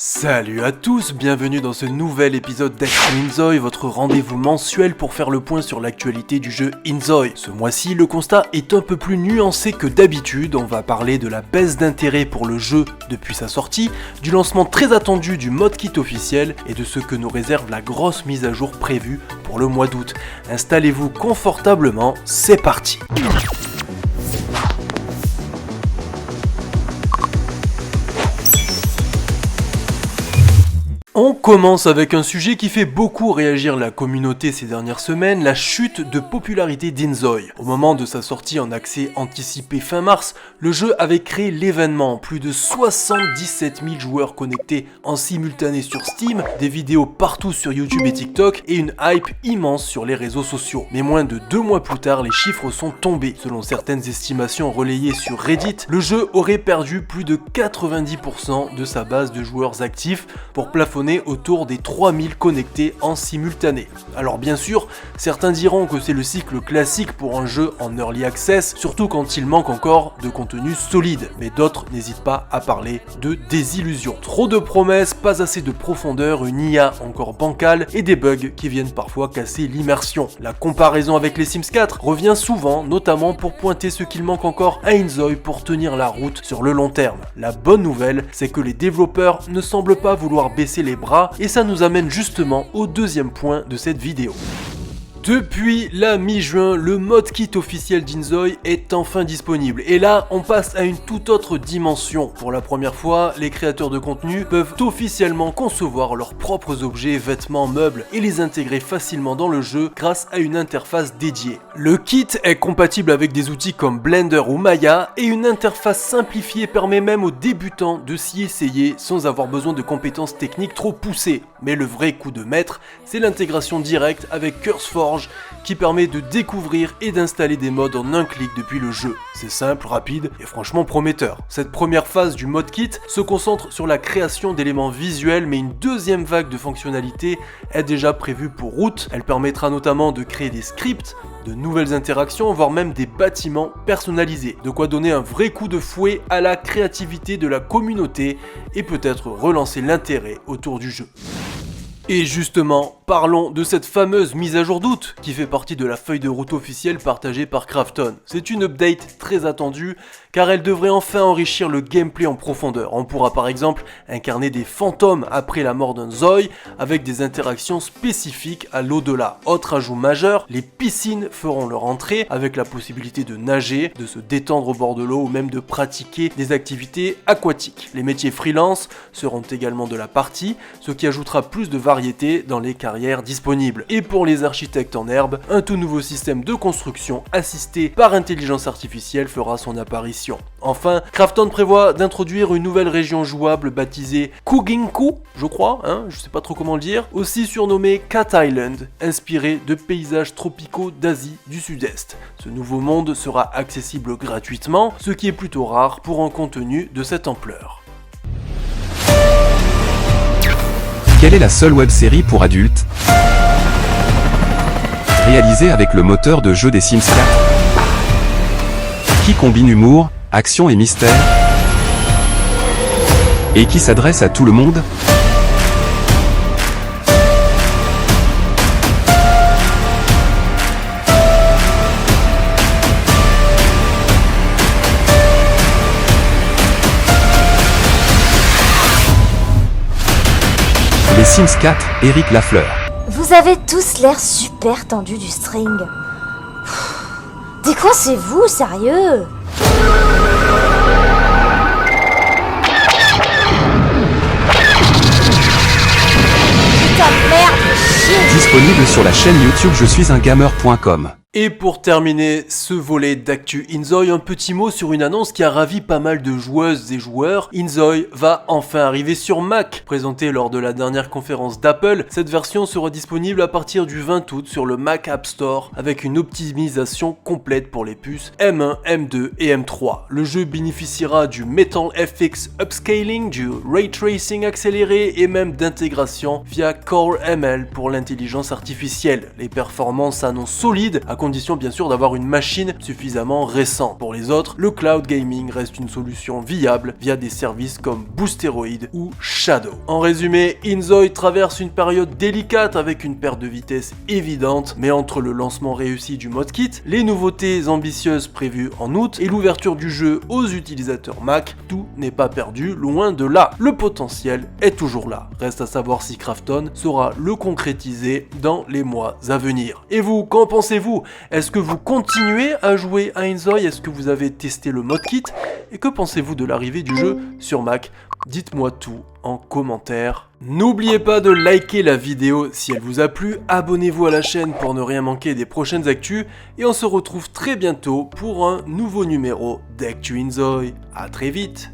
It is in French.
Salut à tous, bienvenue dans ce nouvel épisode d'Actu Inzoi, votre rendez-vous mensuel pour faire le point sur l'actualité du jeu Inzoi. Ce mois-ci, le constat est un peu plus nuancé que d'habitude, on va parler de la baisse d'intérêt pour le jeu depuis sa sortie, du lancement très attendu du mode kit officiel et de ce que nous réserve la grosse mise à jour prévue pour le mois d'août. Installez-vous confortablement, c'est parti. On commence avec un sujet qui fait beaucoup réagir la communauté ces dernières semaines, la chute de popularité d'Inzoi. Au moment de sa sortie en accès anticipé fin mars, le jeu avait créé l'événement, plus de 77 000 joueurs connectés en simultané sur Steam, des vidéos partout sur YouTube et TikTok et une hype immense sur les réseaux sociaux. Mais moins de 2 mois plus tard, les chiffres sont tombés. Selon certaines estimations relayées sur Reddit, le jeu aurait perdu plus de 90% de sa base de joueurs actifs pour plafonner autour des 3000 connectés en simultané. Alors bien sûr, certains diront que c'est le cycle classique pour un jeu en early access, surtout quand il manque encore de contenu solide, mais d'autres n'hésitent pas à parler de désillusion. Trop de promesses, pas assez de profondeur, une IA encore bancale et des bugs qui viennent parfois casser l'immersion. La comparaison avec les Sims 4 revient souvent, notamment pour pointer ce qu'il manque encore à Inzoi pour tenir la route sur le long terme. La bonne nouvelle, c'est que les développeurs ne semblent pas vouloir baisser les bras et ça nous amène justement au deuxième point de cette vidéo. Depuis la mi-juin, le mode kit officiel d'Inzoi est enfin disponible. Et là, on passe à une toute autre dimension. Pour la première fois, les créateurs de contenu peuvent officiellement concevoir leurs propres objets, vêtements, meubles et les intégrer facilement dans le jeu grâce à une interface dédiée. Le kit est compatible avec des outils comme Blender ou Maya et une interface simplifiée permet même aux débutants de s'y essayer sans avoir besoin de compétences techniques trop poussées. Mais le vrai coup de maître, c'est l'intégration directe avec CurseForge qui permet de découvrir et d'installer des mods en un clic depuis le jeu. C'est simple, rapide et franchement prometteur. Cette première phase du mode kit se concentre sur la création d'éléments visuels, mais une deuxième vague de fonctionnalités est déjà prévue pour août. Elle permettra notamment de créer des scripts, de nouvelles interactions, voire même des bâtiments personnalisés. De quoi donner un vrai coup de fouet à la créativité de la communauté et peut-être relancer l'intérêt autour du jeu. Et justement, parlons de cette fameuse mise à jour d'août qui fait partie de la feuille de route officielle partagée par Krafton. C'est une update très attendue car elle devrait enfin enrichir le gameplay en profondeur. On pourra par exemple incarner des fantômes après la mort d'un Zoi avec des interactions spécifiques à l'au-delà. Autre ajout majeur, les piscines feront leur entrée avec la possibilité de nager, de se détendre au bord de l'eau ou même de pratiquer des activités aquatiques. Les métiers freelance seront également de la partie, ce qui ajoutera plus de variété dans les carrières disponibles. Et pour les architectes en herbe, un tout nouveau système de construction assisté par intelligence artificielle fera son apparition. Enfin, Krafton prévoit d'introduire une nouvelle région jouable baptisée Kuginku, je crois, je sais pas trop comment le dire, aussi surnommée Cat Island, inspirée de paysages tropicaux d'Asie du Sud-Est. Ce nouveau monde sera accessible gratuitement, ce qui est plutôt rare pour un contenu de cette ampleur. Quelle est la seule web-série pour adultes réalisée avec le moteur de jeu des Sims 4 qui combine humour, action et mystère et qui s'adresse à tout le monde? Les Sims 4, Eric Lafleur. Vous avez tous l'air super tendus du string. Décoincez-vous, sérieux? Putain de merde, chier. Disponible sur la chaîne YouTube je suis un gamer.com. Et pour terminer ce volet d'actu Inzoi, un petit mot sur une annonce qui a ravi pas mal de joueuses et joueurs. Inzoi va enfin arriver sur Mac. Présentée lors de la dernière conférence d'Apple, cette version sera disponible à partir du 20 août sur le Mac App Store avec une optimisation complète pour les puces M1, M2 et M3. Le jeu bénéficiera du Metal FX Upscaling, du Ray Tracing accéléré et même d'intégration via Core ML pour l'intelligence artificielle. Les performances s'annoncent solides à condition bien sûr d'avoir une machine suffisamment récente. Pour les autres, le cloud gaming reste une solution viable via des services comme Boosteroid ou Shadow. En résumé, Inzoi traverse une période délicate avec une perte de vitesse évidente, mais entre le lancement réussi du modkit, les nouveautés ambitieuses prévues en août et l'ouverture du jeu aux utilisateurs Mac, tout n'est pas perdu, loin de là. Le potentiel est toujours là. Reste à savoir si Krafton saura le concrétiser dans les mois à venir. Et vous, qu'en pensez-vous? Est-ce que vous continuez à jouer à Inzoi? Est-ce que vous avez testé le modkit? Et que pensez-vous de l'arrivée du jeu sur Mac? Dites-moi tout en commentaire. N'oubliez pas de liker la vidéo si elle vous a plu, abonnez-vous à la chaîne pour ne rien manquer des prochaines actus, et on se retrouve très bientôt pour un nouveau numéro d'Actu Inzoi. À très vite.